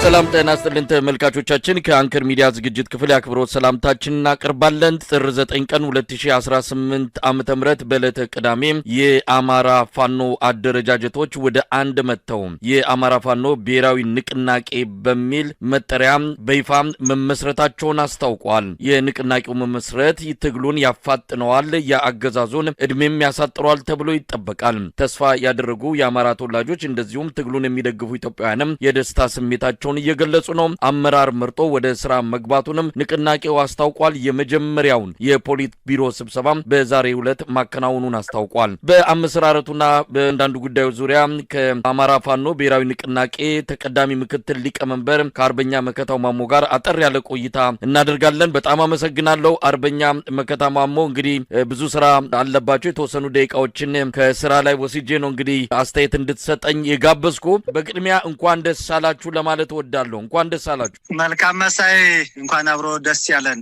ሰላም ጤና ይስጥልን ተመልካቾቻችን ከአንከር ሚዲያ ዝግጅት ክፍል ያክብሮት ሰላምታችንን እናቀርባለን። ጥር 9 ቀን 2018 ዓመተ ምህረት በዕለተ ቅዳሜ የአማራ ፋኖ አደረጃጀቶች ወደ አንድ መተው የአማራ ፋኖ ብሔራዊ ንቅናቄ በሚል መጠሪያ በይፋ መመስረታቸውን አስታውቋል። የንቅናቄው መመስረት ትግሉን ያፋጥነዋል፣ ያአገዛዙን እድሜም ያሳጥረዋል ተብሎ ይጠበቃል። ተስፋ ያደረጉ የአማራ ተወላጆች እንደዚሁም ትግሉን የሚደግፉ ኢትዮጵያውያንም የደስታ ስሜታቸውን እየገለጹ ነው። አመራር መርጦ ወደ ስራ መግባቱንም ንቅናቄው አስታውቋል። የመጀመሪያውን የፖሊት ቢሮ ስብሰባ በዛሬው ዕለት ማከናወኑን አስታውቋል። በአመሰራረቱና በአንዳንድ ጉዳዮች ዙሪያ ከአማራ ፋኖ ብሔራዊ ንቅናቄ ተቀዳሚ ምክትል ሊቀመንበር ከአርበኛ መከታው ማሞ ጋር አጠር ያለ ቆይታ እናደርጋለን። በጣም አመሰግናለሁ አርበኛ መከታው ማሞ። እንግዲህ ብዙ ስራ አለባቸው። የተወሰኑ ደቂቃዎችን ከስራ ላይ ወስጄ ነው እንግዲህ አስተያየት እንድትሰጠኝ የጋበዝኩ። በቅድሚያ እንኳን ደስ አላችሁ ለማለት ወዳለሁ። እንኳን ደስ አላችሁ። መልካም መሳይ። እንኳን አብሮ ደስ ያለን።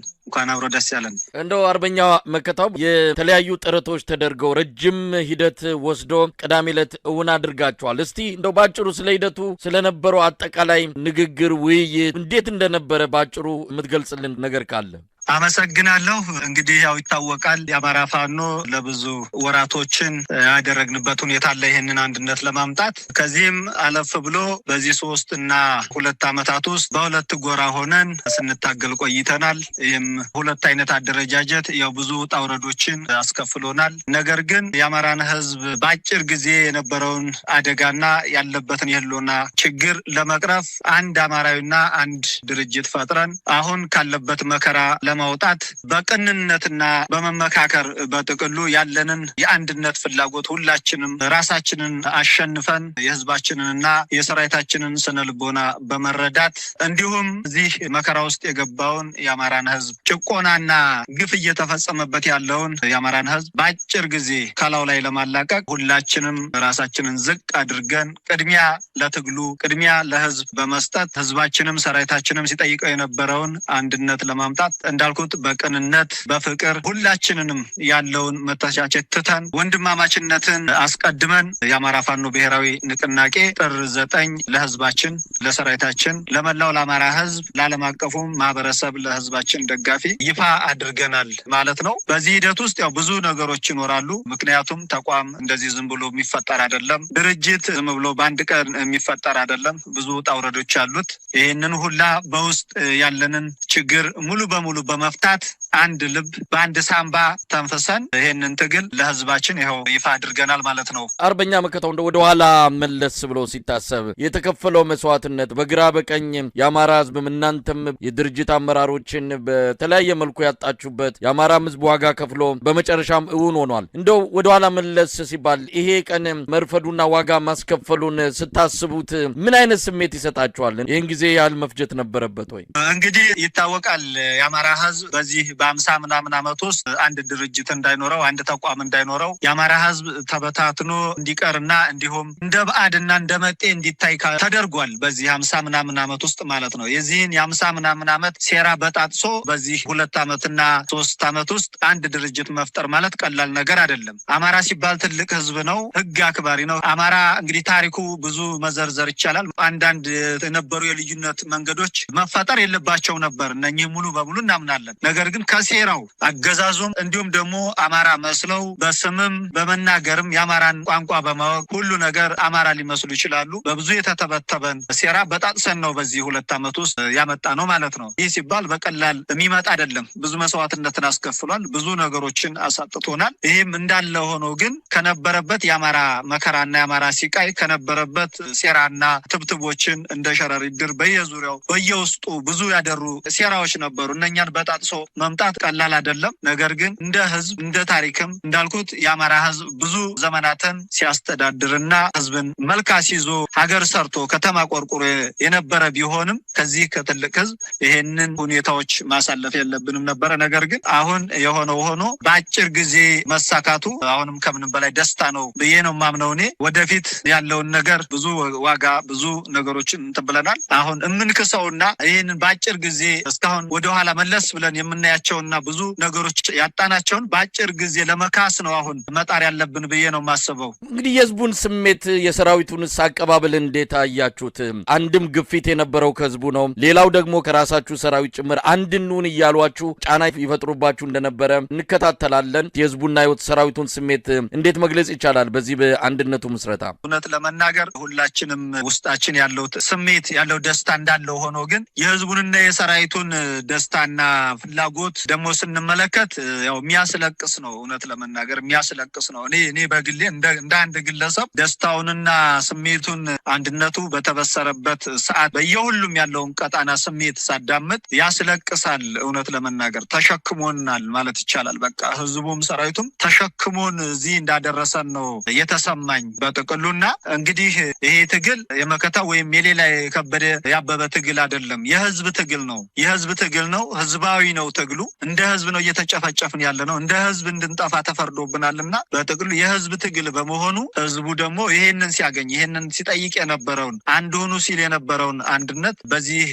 እንደው አርበኛ መከታው የተለያዩ ጥረቶች ተደርገው ረጅም ሂደት ወስዶ ቅዳሜ ዕለት እውን አድርጋቸዋል። እስቲ እንደው ባጭሩ ስለ ሂደቱ ስለነበረው አጠቃላይ ንግግር ውይይት እንዴት እንደነበረ ባጭሩ የምትገልጽልን ነገር ካለ? አመሰግናለሁ። እንግዲህ ያው ይታወቃል የአማራ ፋኖ ለብዙ ወራቶችን ያደረግንበት ሁኔታ አለ ይሄንን አንድነት ለማምጣት። ከዚህም አለፍ ብሎ በዚህ 3 እና 2 ዓመታት ውስጥ በሁለት ጎራ ሆነን ስንታገል ቆይተናል። ይህም ሁለት አይነት አደረጃጀት ያው ብዙ ውጣ ውረዶችን አስከፍሎናል። ነገር ግን የአማራን ሕዝብ በአጭር ጊዜ የነበረውን አደጋና ያለበትን የህልውና ችግር ለመቅረፍ አንድ አማራዊና አንድ ድርጅት ፈጥረን አሁን ካለበት መከራ ለማውጣት በቅንነትና በመመካከር በጥቅሉ ያለንን የአንድነት ፍላጎት ሁላችንም ራሳችንን አሸንፈን የህዝባችንንና የሰራዊታችንን ስነልቦና በመረዳት እንዲሁም እዚህ መከራ ውስጥ የገባውን የአማራን ህዝብ ጭቆናና ግፍ እየተፈጸመበት ያለውን የአማራን ህዝብ በአጭር ጊዜ ከላው ላይ ለማላቀቅ ሁላችንም ራሳችንን ዝቅ አድርገን ቅድሚያ ለትግሉ ቅድሚያ ለህዝብ በመስጠት ህዝባችንም ሰራዊታችንም ሲጠይቀው የነበረውን አንድነት ለማምጣት እንዳልኩት በቅንነት በፍቅር ሁላችንንም ያለውን መተቻቸት ትተን ወንድማማችነትን አስቀድመን የአማራ ፋኖ ብሔራዊ ንቅናቄ ጥር 9 ለህዝባችን ለሰራዊታችን ለመላው ለአማራ ህዝብ ለዓለም አቀፉ ማህበረሰብ ለህዝባችን ደጋፊ ይፋ አድርገናል ማለት ነው። በዚህ ሂደት ውስጥ ያው ብዙ ነገሮች ይኖራሉ። ምክንያቱም ተቋም እንደዚህ ዝም ብሎ የሚፈጠር አይደለም። ድርጅት ዝም ብሎ በአንድ ቀን የሚፈጠር አይደለም። ብዙ ውጣ ውረዶች አሉት። ይህንን ሁላ በውስጥ ያለንን ችግር ሙሉ በሙሉ በመፍታት አንድ ልብ በአንድ ሳምባ ተንፈሰን ይሄንን ትግል ለህዝባችን ይኸው ይፋ አድርገናል ማለት ነው። አርበኛ መከታው ወደ ኋላ መለስ ብሎ ሲታሰብ የተከፈለው መስዋዕትነት በግራ በቀኝ የአማራ ህዝብ እናንተም የድርጅት አመራሮችን በተለያየ መልኩ ያጣችሁበት የአማራ ህዝብ ዋጋ ከፍሎ በመጨረሻም እውን ሆኗል። እንደው ወደ ኋላ መለስ ሲባል ይሄ ቀን መርፈዱና ዋጋ ማስከፈሉን ስታስቡት ምን አይነት ስሜት ይሰጣችኋል? ይሄን ጊዜ ያህል መፍጀት ነበረበት ወይ? እንግዲህ ይታወቃል የአማራ ህዝብ በዚህ በ50 ምናምን ዓመት ውስጥ አንድ ድርጅት እንዳይኖረው አንድ ተቋም እንዳይኖረው የአማራ ህዝብ ተበታትኖ እንዲቀርና እንዲሁም እንደ ባዕድና እንደ መጤ እንዲታይ ተደርጓል። በዚህ 50 ምናምን ዓመት ውስጥ ማለት ነው። የዚህን የ50 ምናምን ዓመት ሴራ በጣጥሶ በዚህ 2 ዓመትና 3 ዓመት ውስጥ አንድ ድርጅት መፍጠር ማለት ቀላል ነገር አይደለም። አማራ ሲባል ትልቅ ህዝብ ነው፣ ህግ አክባሪ ነው። አማራ እንግዲህ ታሪኩ ብዙ መዘርዘር ይቻላል። አንዳንድ የነበሩ የልዩነት መንገዶች መፈጠር የለባቸው ነበር። እነኚህ ሙሉ በሙሉ እናምናለን። ነገር ግን ከሴራው አገዛዙም እንዲሁም ደግሞ አማራ መስለው በስምም በመናገርም የአማራን ቋንቋ በማወቅ ሁሉ ነገር አማራ ሊመስሉ ይችላሉ። በብዙ የተተበተበን ሴራ በጣጥሰን ነው በዚህ 2 ዓመት ውስጥ ያመጣ ነው ማለት ነው። ይህ ሲባል በቀላል የሚመጣ አይደለም። ብዙ መስዋዕትነትን አስከፍሏል። ብዙ ነገሮችን አሳጥቶናል። ይህም እንዳለ ሆኖ ግን ከነበረበት የአማራ መከራና የአማራ ሲቃይ ከነበረበት ሴራና ትብትቦችን እንደ ሸረሪት ድር በየዙሪያው በየውስጡ ብዙ ያደሩ ሴራዎች ነበሩ። እነኛን በጣጥሶ መምጣት ቀላል አይደለም። ነገር ግን እንደ ህዝብ እንደ ታሪክም እንዳልኩት የአማራ ህዝብ ብዙ ዘመናትን ሲያስተዳድርና ህዝብን መልካስ ይዞ ሀገር ሰርቶ ከተማ ቆርቆሮ የነበረ ቢሆንም ከዚህ ከትልቅ ህዝብ ይሄንን ሁኔታዎች ማሳለፍ የለብንም ነበረ። ነገር ግን አሁን የሆነው ሆኖ በአጭር ጊዜ መሳካቱ አሁንም ከምንም በላይ ደስታ ነው ብዬ ነው ማምነው። እኔ ወደፊት ያለውን ነገር ብዙ ዋጋ ብዙ ነገሮችን እንትን ብለናል። አሁን እምንክሰውና ይሄንን በአጭር ጊዜ እስካሁን ወደ ኋላ መለስ መለስ ብለን የምናያቸውና ብዙ ነገሮች ያጣናቸውን በአጭር ጊዜ ለመካስ ነው አሁን መጣር ያለብን ብዬ ነው ማስበው። እንግዲህ የህዝቡን ስሜት የሰራዊቱን አቀባበል እንዴት አያችሁት? አንድም ግፊት የነበረው ከህዝቡ ነው፣ ሌላው ደግሞ ከራሳችሁ ሰራዊት ጭምር አንድኑን እያሏችሁ ጫና ይፈጥሩባችሁ እንደነበረ እንከታተላለን። የህዝቡና ሰራዊቱን ስሜት እንዴት መግለጽ ይቻላል በዚህ በአንድነቱ ምስረታ? እውነት ለመናገር ሁላችንም ውስጣችን ያለው ስሜት ያለው ደስታ እንዳለው ሆኖ ግን የህዝቡንና የሰራዊቱን ደስታና ፍላጎት ደግሞ ስንመለከት ያው የሚያስለቅስ ነው። እውነት ለመናገር የሚያስለቅስ ነው። እኔ በግሌ እንደ አንድ ግለሰብ ደስታውንና ስሜቱን አንድነቱ በተበሰረበት ሰዓት በየሁሉም ያለውን ቀጣና ስሜት ሳዳምጥ ያስለቅሳል። እውነት ለመናገር ተሸክሞናል ማለት ይቻላል። በቃ ህዝቡም ሰራዊቱም ተሸክሞን እዚህ እንዳደረሰን ነው የተሰማኝ በጥቅሉና እንግዲህ ይሄ ትግል የመከታ ወይም የሌላ የከበደ ያበበ ትግል አይደለም። የህዝብ ትግል ነው። የህዝብ ትግል ነው። ህዝባዊ ነው ትግሉ። እንደ ህዝብ ነው እየተጨፈጨፍን ያለ ነው። እንደ ህዝብ እንድንጠፋ ተፈርዶብናልና በጥቅሉ የህዝብ ትግል በመሆኑ ህዝቡ ደግሞ ይሄንን ሲያገኝ ይሄንን ሲጠይቅ የነበረውን አንድ ሆኑ ሲል የነበረውን አንድነት በዚህ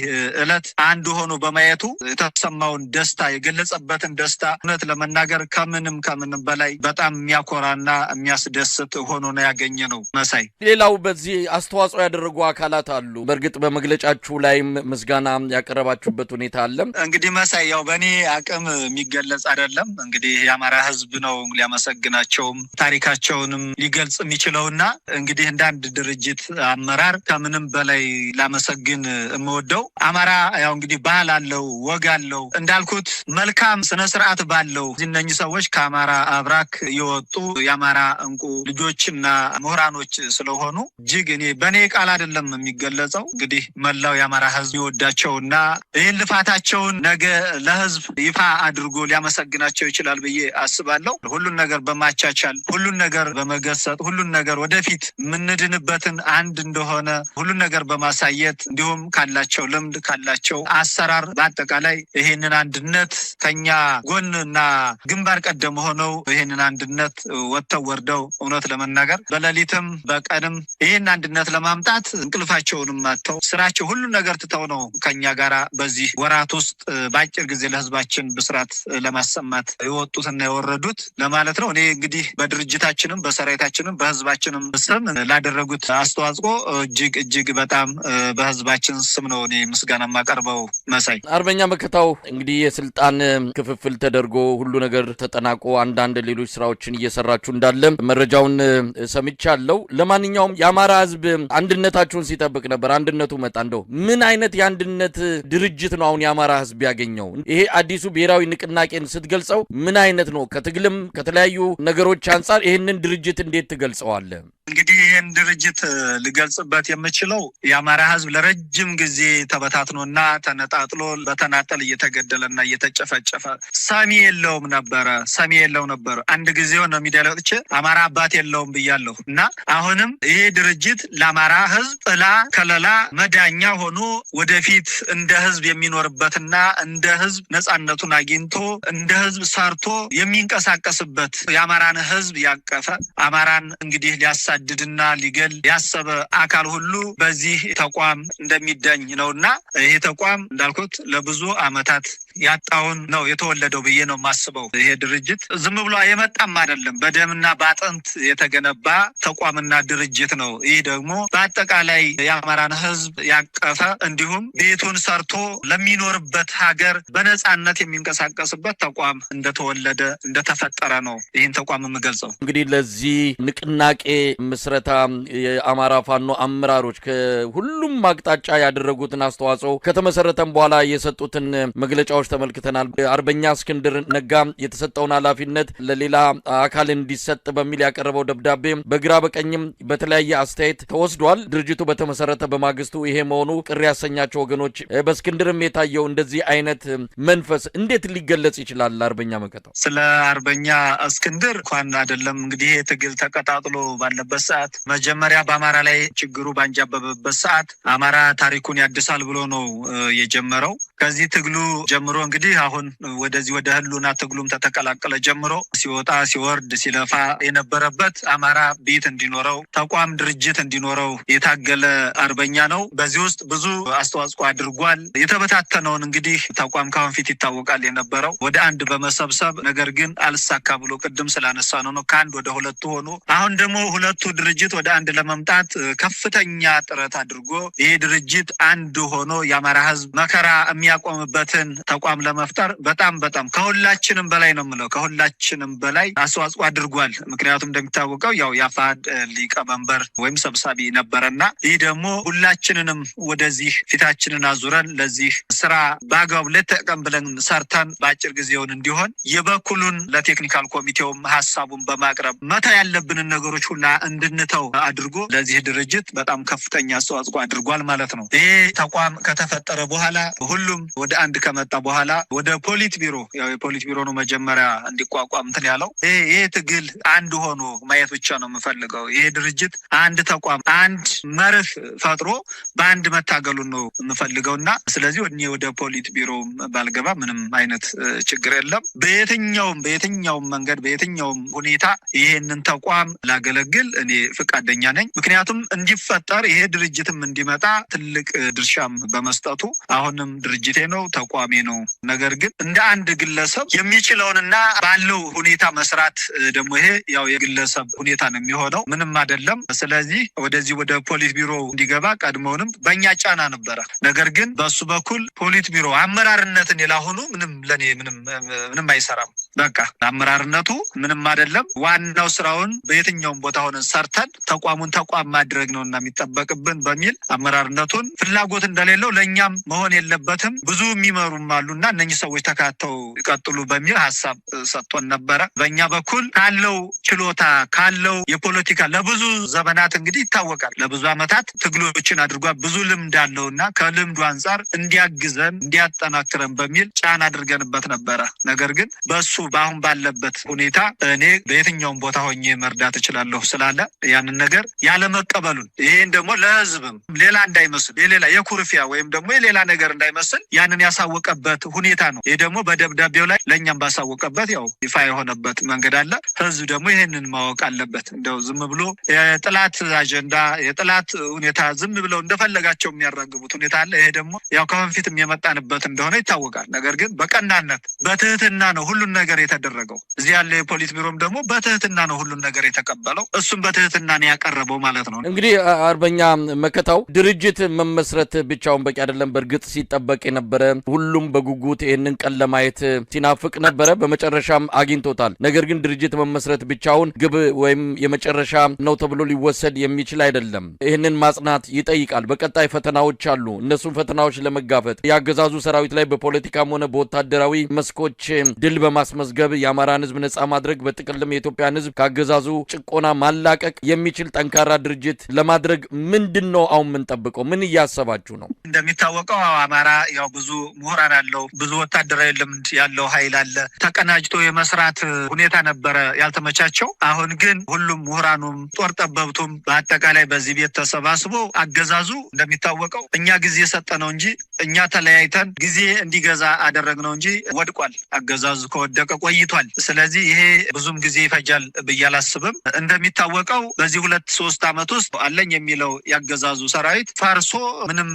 ዕለት አንድ ሆኖ በማየቱ የተሰማውን ደስታ የገለጸበትን ደስታ እውነት ለመናገር ከምንም በላይ በጣም የሚያኮራና የሚያስደስት ሆኖ ነው ያገኘ ነው። መሳይ፣ ሌላው በዚህ አስተዋጽኦ ያደረጉ አካላት አሉ። በእርግጥ በመግለጫችሁ ላይም ምስጋና ያቀረባችሁበት ሁኔታ አለ። እንግዲህ መሳይ ያው በእኔ አቅም የሚገለጽ አይደለም። እንግዲህ የአማራ ህዝብ ነው ሊያመሰግናቸውም ታሪካቸውንም ሊገልጽ የሚችለውና እንግዲህ እንደ አንድ ድርጅት አመራር ከምንም በላይ ላመሰግን የምወደው አማራ ያው እንግዲህ ባህል አለው፣ ወግ አለው፣ እንዳልኩት መልካም ስነ ስርዓት ባለው እነኚህ ሰዎች ከአማራ አብራክ የወጡ የአማራ እንቁ ልጆችና ምሁራኖች ስለሆኑ እጅግ እኔ በእኔ ቃል አይደለም የሚገለጸው። እንግዲህ መላው የአማራ ህዝብ ይወዳቸውና ይህን ልፋታቸውን ነገ ለህዝብ ይፋ አድርጎ ሊያመሰግናቸው ይችላል ብዬ አስባለሁ። ሁሉን ነገር በማቻቻል ሁሉን ነገር በመገሰጥ ሁሉን ነገር ወደፊት የምንድንበትን አንድ እንደሆነ ሁሉን ነገር በማሳየት እንዲሁም ካላቸው ልምድ ካላቸው አሰራር በአጠቃላይ ይሄንን አንድነት ከኛ ጎንና ግንባር ቀደም ሆነው ይሄንን አንድነት ወጥተው ወርደው እውነት ለመናገር በሌሊትም በቀንም ይሄን አንድነት ለማምጣት እንቅልፋቸውንም አጥተው ስራቸው ሁሉን ነገር ትተው ነው ከኛ ጋራ በዚህ ወራት ውስጥ በአጭር ጊዜ ለህዝባችን ብስራት ለማሰማት የወጡትና የወረዱት ለማለት ነው። እኔ እንግዲህ በድርጅታችንም በሰራዊታችንም በህዝባችንም ስም ላደረጉት አስተዋጽኦ እጅግ በጣም በህዝባችን ስም ነው እኔ ምስጋና የማቀርበው። መሳይ፣ አርበኛ መከታው እንግዲህ የስልጣን ክፍፍል ተደርጎ ሁሉ ነገር ተጠናቆ አንዳንድ ሌሎች ስራዎችን እየሰራችሁ እንዳለ መረጃውን ሰምቻለሁ። ለማንኛውም የአማራ ህዝብ አንድነታችሁን ሲጠብቅ ነበር። አንድነቱ መጣ። እንደው ምን አይነት የአንድነት ድርጅት ነው አሁን የአማራ ህዝብ ያገኘው? ይሄ አዲሱ ብሔራዊ ንቅናቄን ስትገልጸው ምን አይነት ነው? ከትግልም ከተለያዩ ነገሮች አንጻር ይህንን ድርጅት እንዴት ትገልጸዋለህ? እንግዲህ ይህን ድርጅት ልገልጽበት የምችለው የአማራ ህዝብ ለረጅም ጊዜ ተበታትኖና ተነጣጥሎ በተናጠል እየተገደለና እየተጨፈጨፈ ሰሚ የለውም ነበር። አንድ ጊዜ ሆነ ሚዲያ ላይ ወጥቼ አማራ አባት የለውም ብያለሁ እና አሁንም ይሄ ድርጅት ለአማራ ህዝብ ጥላ ከለላ መዳኛ ሆኖ ወደፊት እንደ ህዝብ የሚኖርበትና እንደ ህዝብ ነጻነቱን አግኝቶ እንደ ህዝብ ሰርቶ የሚንቀሳቀስበት የአማራን ህዝብ ያቀፈ አማራን እንግዲህ ሊያሳድድና ሊገል ያሰበ አካል ሁሉ በዚህ ተቋም እንደሚዳኝ ነውና ይሄ ተቋም እንዳልኩት ለብዙ አመታት ያጣውን ነው የተወለደው ብዬ ነው የማስበው። ይሄ ድርጅት ዝም ብሎ የመጣም አይደለም፣ በደምና በአጥንት የተገነባ ተቋምና ድርጅት ነው። ይህ ደግሞ በአጠቃላይ የአማራን ህዝብ ያቀፈ እንዲሁም ቤቱን ሰርቶ ለሚኖርበት ሀገር በነጻነት የሚንቀሳቀስበት ተቋም እንደተወለደ እንደተፈጠረ ነው ይህን ተቋም የምገልጸው። እንግዲህ ለዚህ ንቅናቄ ምስረታ የአማራ ፋኖ አመራሮች ከሁሉም አቅጣጫ ያደረጉትን አስተዋጽኦ ከተመሰረተም በኋላ የሰጡትን መግለጫዎች ተመልክተናል። አርበኛ እስክንድር ነጋ የተሰጠውን ኃላፊነት ለሌላ አካል እንዲሰጥ በሚል ያቀረበው ደብዳቤ በግራ በቀኝም በተለያየ አስተያየት ተወስዷል። ድርጅቱ በተመሰረተ በማግስቱ ይሄ መሆኑ ቅር ያሰኛቸው ወገኖች፣ በእስክንድርም የታየው እንደዚህ አይነት መንፈስ እንዴት ሊገለጽ ይችላል? አርበኛ መከታው፣ ስለ አርበኛ እስክንድር እንኳን አይደለም እንግዲህ ትግል ተቀጣጥሎ ባለበት ሰዓት መጀመሪያ በአማራ ላይ ችግሩ ባንጃበበበት ሰዓት አማራ ታሪኩን ያድሳል ብሎ ነው የጀመረው። ከዚህ ትግሉ ጀምሮ ጀምሮ እንግዲህ አሁን ወደዚህ ወደ ህሉና ትግሉም ተተቀላቀለ ጀምሮ ሲወጣ ሲወርድ ሲለፋ የነበረበት አማራ ቤት እንዲኖረው ተቋም ድርጅት እንዲኖረው የታገለ አርበኛ ነው። በዚህ ውስጥ ብዙ አስተዋጽኦ አድርጓል። የተበታተነውን እንግዲህ ተቋም ካሁን ፊት ይታወቃል የነበረው ወደ አንድ በመሰብሰብ ነገር ግን አልሳካ ብሎ ቅድም ስላነሳ ነው ከአንድ ወደ ሁለቱ ሆኖ አሁን ደግሞ ሁለቱ ድርጅት ወደ አንድ ለመምጣት ከፍተኛ ጥረት አድርጎ ይሄ ድርጅት አንድ ሆኖ የአማራ ህዝብ መከራ የሚያቆምበትን ተቋም ለመፍጠር በጣም ከሁላችንም በላይ ነው የምለው ከሁላችንም በላይ አስተዋጽኦ አድርጓል። ምክንያቱም እንደሚታወቀው ያው የአፋሕድ ሊቀመንበር ወይም ሰብሳቢ ነበረና ይህ ደግሞ ሁላችንንም ወደዚህ ፊታችንን አዙረን ለዚህ ስራ በአግባቡ ለተቀም ብለን ሰርተን በአጭር ጊዜውን እንዲሆን የበኩሉን ለቴክኒካል ኮሚቴውም ሀሳቡን በማቅረብ መታ ያለብንን ነገሮች ሁላ እንድንተው አድርጎ ለዚህ ድርጅት በጣም ከፍተኛ አስተዋጽኦ አድርጓል ማለት ነው። ይሄ ተቋም ከተፈጠረ በኋላ ሁሉም ወደ አንድ ከመጣ በኋላ ወደ ፖሊት ቢሮ ያው የፖሊት ቢሮ ነው መጀመሪያ እንዲቋቋም እንትን ያለው ይሄ ትግል አንድ ሆኖ ማየት ብቻ ነው የምፈልገው። ይሄ ድርጅት አንድ ተቋም አንድ መርህ ፈጥሮ በአንድ መታገሉን ነው የምፈልገውና ስለዚህ ወደ ፖሊት ቢሮ ባልገባ ምንም አይነት ችግር የለም። በየትኛውም መንገድ በየትኛውም ሁኔታ ይሄንን ተቋም ላገለግል እኔ ፈቃደኛ ነኝ። ምክንያቱም እንዲፈጠር ይሄ ድርጅትም እንዲመጣ ትልቅ ድርሻም በመስጠቱ አሁንም ድርጅቴ ነው ተቋሜ ነው። ነገር ግን እንደ አንድ ግለሰብ የሚችለውንና ባለው ሁኔታ መስራት ደግሞ ይሄ ያው የግለሰብ ሁኔታ ነው የሚሆነው ምንም አይደለም። ስለዚህ ወደዚህ ወደ ፖሊት ቢሮ እንዲገባ ቀድሞውንም በእኛ ጫና ነበረ። ነገር ግን በሱ በኩል ፖሊት ቢሮ አመራርነትን የላሆኑ ለኔ ምንም አይሰራም። በቃ አመራርነቱ ምንም አይደለም። ዋናው ስራውን በየትኛውም ቦታ ሆነን ሰርተን ተቋሙን ተቋም ማድረግ ነውና የሚጠበቅብን በሚል አመራርነቱን ፍላጎት እንደሌለው ለኛም መሆን የለበትም ብዙ የሚመሩም አሉና እነኚህ ሰዎች ተካተው ይቀጥሉ በሚል ሐሳብ ሰጥቶን ነበረ። በእኛ በኩል ካለው ችሎታ ካለው የፖለቲካ ለብዙ ዘመናት እንግዲህ ይታወቃል ለብዙ አመታት ትግሎችን አድርጓል ብዙ ልምድ አለውና ከልምዱ አንፃር እንዲያግዘን እንዲያጠናክረን በሚል ጫና አድርገንበት ነበረ። ነገር ግን በሱ በአሁን ባለበት ሁኔታ እኔ በየትኛውም ቦታ ሆኜ መርዳት እችላለሁ ስላለ ያንን ነገር ያለ መቀበሉን ይሄን ደግሞ ለህዝብም ሌላ እንዳይመስል የሌላ የኩርፊያ ወይም ደግሞ የሌላ ነገር እንዳይመስል ያንን ያሳወቀበት ሁኔታ ነው። ይሄ ደግሞ በደብዳቤው ላይ ለኛም ባሳወቀበት ያው ይፋ የሆነበት መንገድ አለ። ህዝብ ደግሞ ይሄንን ማወቅ አለበት። እንደው ዝም ብሎ የጥላት አጀንዳ የጥላት ሁኔታ ዝም ብለው እንደፈለጋቸው የሚያራግቡት ሁኔታ አለ። ይሄ ደግሞ ያው ከወንፊት የመጣንበት እንደሆነ ይታወቃል። ነገር ግን በቀናነት በትህትና ነው ሁሉን ነገር የተደረገው። እዚህ ያለ የፖሊት ቢሮም ደግሞ በትህትና ነው ሁሉን ነገር የተቀበለው። እሱም በትህትና ነው ያቀረበው ማለት ነው። እንግዲህ አርበኛ መከታው ድርጅት መመስረት ብቻውን በቂ አይደለም። በእርግጥ ሲጠበቅ የነበረ ሁሉም በጉጉት ይህንን ቀን ለማየት ሲናፍቅ ነበረ። በመጨረሻም አግኝቶታል። ነገር ግን ድርጅት መመስረት ብቻውን ግብ ወይም የመጨረሻ ነው ተብሎ ሊወሰድ የሚችል አይደለም። ይህንን ማጽናት ይጠይቃል። በቀጣይ ፈተናዎች አሉ። እነሱም ፈተናዎች ለመጋፈጥ ያገዛዙ ሰራዊት ላይ በፖለቲካም ሆነ በወታደራዊ መስኮች ድል በማስመዝገብ የአማራን ህዝብ ነጻ ማድረግ በጥቅልም የኢትዮጵያን ህዝብ ካገዛዙ ጭቆና ማላቀቅ የሚችል ጠንካራ ድርጅት ለማድረግ ምንድነው አሁን የምንጠብቀው? ምን እያሰባችሁ ነው? እንደሚታወቀው አማራ ያው ብዙ ምሁራን አለው ብዙ ወታደራዊ ልምድ ያለው ኃይል አለ። ተቀናጅቶ የመስራት ሁኔታ ነበረ ያልተመቻቸው። አሁን ግን ሁሉም ምሁራኑም ጦር ጠበብቱም በአጠቃላይ በዚህ ቤት ተሰባስቦ አገዛዙ እንደሚታወቀው እኛ ጊዜ ሰጠነው እንጂ እኛ ተለያይተን ጊዜ እንዲገዛ አደረግነው እንጂ ወድቋል። አገዛዙ ከወደቀ ቆይቷል። ስለዚህ ይሄ ብዙም ጊዜ ይፈጃል ብዬ አላስብም። እንደሚታወቀው በዚህ 2-3 አመት ውስጥ አለኝ የሚለው ያገዛዙ ሰራዊት ፈርሶ ምንም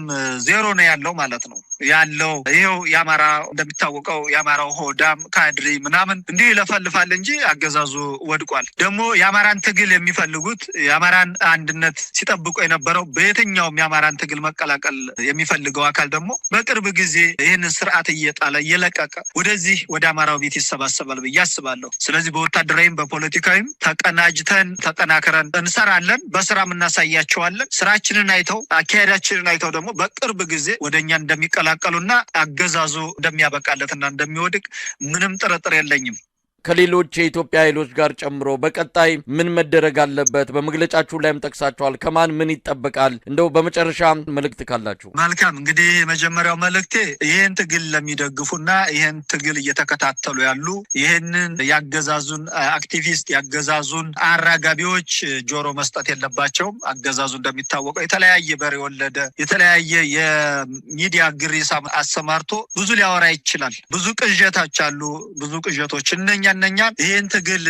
ዜሮ ነው ያለው ማለት ነው። ያለው ይሄው ያማራ እንደሚታወቀው ያማራው ሆዳም ካድሪ ምናምን እንዲህ ይለፈልፋል እንጂ አገዛዙ ወድቋል። ደግሞ ያማራን ትግል የሚፈልጉት ያማራን አንድነት ሲጠብቁ የነበረው በየትኛውም ያማራን ትግል መቀላቀል የሚፈልገው አካል ደግሞ በቅርብ ጊዜ ይህንን ስርዓት እየጣለ እየለቀቀ ወደዚህ ወደ አማራው ቤት ይሰባሰባል ብዬ አስባለሁ። ስለዚህ በወታደራዊም በፖለቲካዊም ተቀናጅተን ተጠናክረን እንሰራለን። በስራም እናሳያቸዋለን። ስራችንን አይተው አካሄዳችንን አይተው ደግሞ በቅርብ ጊዜ ወደኛ እንደሚቀላቀሉና አገዛዙ እንደሚያበቃለትና እንደሚወድቅ ምንም ጥርጥር የለኝም። ከሌሎች የኢትዮጵያ ኃይሎች ጋር ጨምሮ በቀጣይ ምን መደረግ አለበት? በመግለጫችሁ ላይም ጠቅሳችኋል። ከማን ምን ይጠበቃል? እንደው በመጨረሻ መልእክት ካላችሁ። መልካም። እንግዲህ የመጀመሪያው መልእክቴ ይህን ትግል ለሚደግፉና ይህን ትግል እየተከታተሉ ያሉ ይህንን ያገዛዙን አክቲቪስት ያገዛዙን አራጋቢዎች ጆሮ መስጠት የለባቸውም። አገዛዙ እንደሚታወቀው የተለያየ በሬ ወለደ የተለያየ የሚዲያ ግሪሳ አሰማርቶ ብዙ ሊያወራ ይችላል። ብዙ ቅዠቶች አሉ። ብዙ ቅዠቶች እነኛ ይህን ትግል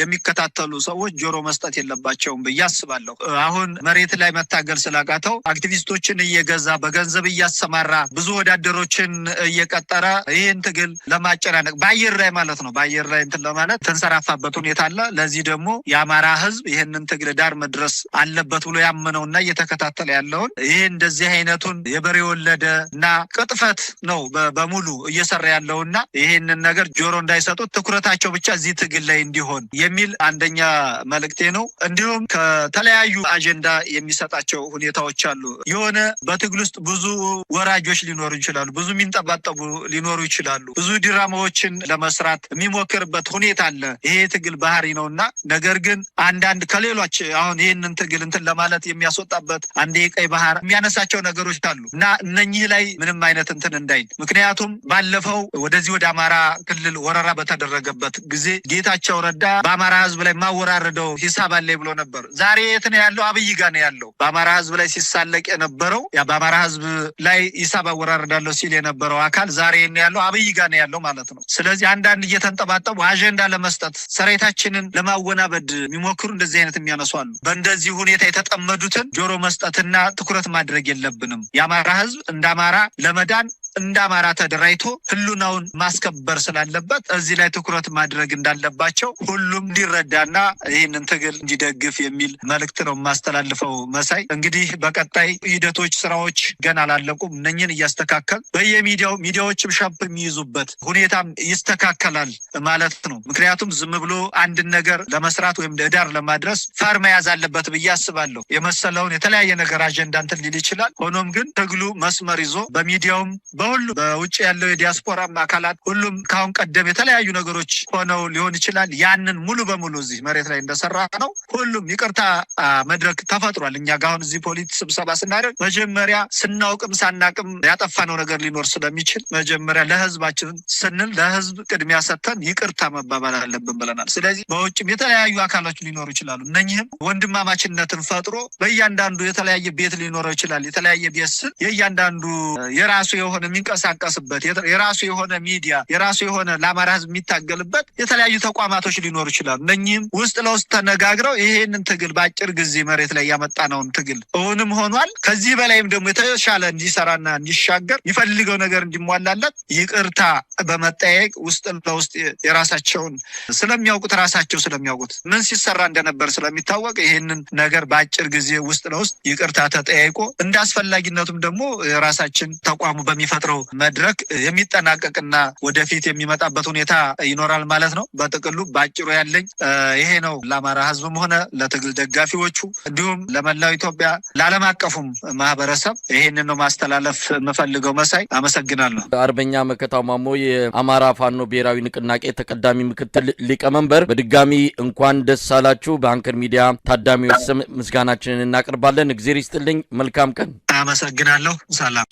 የሚከታተሉ ሰዎች ጆሮ መስጠት የለባቸውም ብዬ አስባለሁ። አሁን መሬት ላይ መታገል ስላቃተው አክቲቪስቶችን እየገዛ በገንዘብ እያሰማራ ብዙ ወዳደሮችን እየቀጠረ ይህን ትግል ለማጨናነቅ በአየር ላይ ማለት ነው በአየር ላይ እንትን ለማለት ተንሰራፋበት ሁኔታ አለ። ለዚህ ደግሞ የአማራ ህዝብ ይህንን ትግል ዳር መድረስ አለበት ብሎ ያመነውና እየተከታተለ ያለውን ይህ እንደዚህ አይነቱን የበሬ ወለደ እና ቅጥፈት ነው በሙሉ እየሰራ ያለውና ይህንን ነገር ጆሮ እንዳይሰጡት ትኩረታቸው ብቻ እዚህ ትግል ላይ እንዲሆን የሚል አንደኛ መልእክቴ ነው። እንዲሁም ከተለያዩ አጀንዳ የሚሰጣቸው ሁኔታዎች አሉ። የሆነ በትግል ውስጥ ብዙ ወራጆች ሊኖሩ ይችላሉ። ብዙ የሚንጠባጠቡ ሊኖሩ ይችላሉ። ብዙ ድራማዎችን ለመስራት የሚሞክርበት ሁኔታ አለ። ይሄ ትግል ባህሪ ነውና ነገር ግን አንዳንድ ከሌሎች አሁን ይህንን ትግል እንትን ለማለት የሚያስወጣበት አንድ የቀይ ባህር የሚያነሳቸው ነገሮች አሉ እና እነኚህ ላይ ምንም አይነት እንትን እንዳይል። ምክንያቱም ባለፈው ወደዚህ ወደ አማራ ክልል ወረራ በተደረገበት ጊዜ ጌታቸው ረዳ በአማራ ህዝብ ላይ ማወራረደው ሂሳብ አለ ብሎ ነበር። ዛሬ የት ነው ያለው? አብይ ጋር ነው ያለው። በአማራ ህዝብ ላይ ሲሳለቅ የነበረው በአማራ ህዝብ ላይ ሂሳብ አወራረዳለሁ ሲል የነበረው አካል ዛሬ ነው ያለው አብይ ጋር ነው ያለው ማለት ነው። ስለዚህ አንዳንድ እየተንጠባጠቡ አጀንዳ ለመስጠት ሰራዊታችንን ለማወናበድ የሚሞክሩ እንደዚህ አይነት የሚያነሱ አሉ። በእንደዚህ ሁኔታ የተጠመዱትን ጆሮ መስጠትና ትኩረት ማድረግ የለብንም። የአማራ ህዝብ እንደ አማራ ለመዳን እንደ አማራ ተደራጅቶ ህልውናውን ማስከበር ስላለበት እዚህ ላይ ትኩረት ማድረግ እንዳለባቸው ሁሉም እንዲረዳና ይህንን ትግል እንዲደግፍ የሚል መልእክት ነው የማስተላልፈው። መሳይ እንግዲህ በቀጣይ ሂደቶች ስራዎች ገና አላለቁም። እነኝን እያስተካከል ሚዲያዎችም ሻምፕ የሚይዙበት ሁኔታም ይስተካከላል ማለት ነው። ምክንያቱም ዝም ብሎ አንድን ነገር ለመስራት ወይም ዳር ለማድረስ ፈር መያዝ አለበት ብዬ አስባለሁ። የመሰለውን የተለያየ ነገር አጀንዳ እንትን ሊል ይችላል። ሆኖም ግን ትግሉ መስመር ይዞ በሚዲያውም በሁሉ በውጭ ያለው የዲያስፖራ አካላት ሁሉም ካሁን ቀደም የተለያዩ ነገሮች ሆነው ሊሆን ይችላል። ያንን ሙሉ በሙሉ እዚህ መሬት ላይ እንደሰራ ነው ሁሉም ይቅርታ መድረክ ተፈጥሯል። እኛ ጋር አሁን እዚህ ፖሊስ ስብሰባ ስናደርግ መጀመሪያ ስናውቅም ሳናቅም ያጠፋነው ነገር ሊኖር ስለሚችል መጀመሪያ ለህዝባችን ስንል ለህዝብ ቅድሚያ ሰጥተን ይቅርታ መባባል አለብን ብለናል። ስለዚህ በውጭም የተለያዩ አካሎች ሊኖሩ ይችላሉ። እነኚህም ወንድማማችነትን ፈጥሮ በእያንዳንዱ የተለያየ ቤት ሊኖረው ይችላል። የተለያየ ቤት ስል የእያንዳንዱ የራሱ የሆነ የሚንቀሳቀስበት የራሱ የሆነ ሚዲያ የራሱ የሆነ ለአማራ ህዝብ የሚታገልበት የተለያዩ ተቋማቶች ሊኖሩ ይችላሉ። እነኚህም ውስጥ ለውስጥ ተነጋግረው ይሄንን ትግል በአጭር ጊዜ መሬት ላይ ያመጣነውን ትግል እውንም ሆኗል ከዚህ በላይም ደግሞ የተሻለ እንዲሰራና እንዲሻገር ይፈልገው ነገር እንዲሟላለት ይቅርታ በመጠየቅ ውስጥ ለውስጥ የራሳቸውን ስለሚያውቁት ምን ሲሰራ እንደነበር ስለሚታወቅ ይሄንን ነገር በአጭር ጊዜ ውስጥ ለውስጥ ይቅርታ ተጠያይቆ እንዳስፈላጊነቱም ደግሞ የራሳችን ተቋሙ በሚፈጥረው መድረክ የሚጠናቀቅና ወደፊት የሚመጣበት ሁኔታ ይኖራል ማለት ነው። በጥቅሉ ባጭሩ ያለኝ ይሄ ነው። ለአማራ ህዝብም ሆነ ለትግል ደጋፊዎቹ እንዲሁም ለመላው ኢትዮጵያ ለዓለም አቀፉም ማህበረሰብ ይሄንን ነው ማስተላለፍ የምፈልገው። መሳይ አመሰግናለሁ። አርበኛ መከታው ማሞ የአማራ ፋኖ ብሔራዊ ንቅናቄ ተቀዳሚ ምክትል ሊቀመንበር፣ በድጋሚ እንኳን ደስ አላችሁ። በአንከር ሚዲያ ታዳሚዎች ስም ምስጋናችንን እናቀርባለን። እግዚአብሔር ይስጥልኝ። መልካም ቀን። አመሰግናለሁ። ሰላም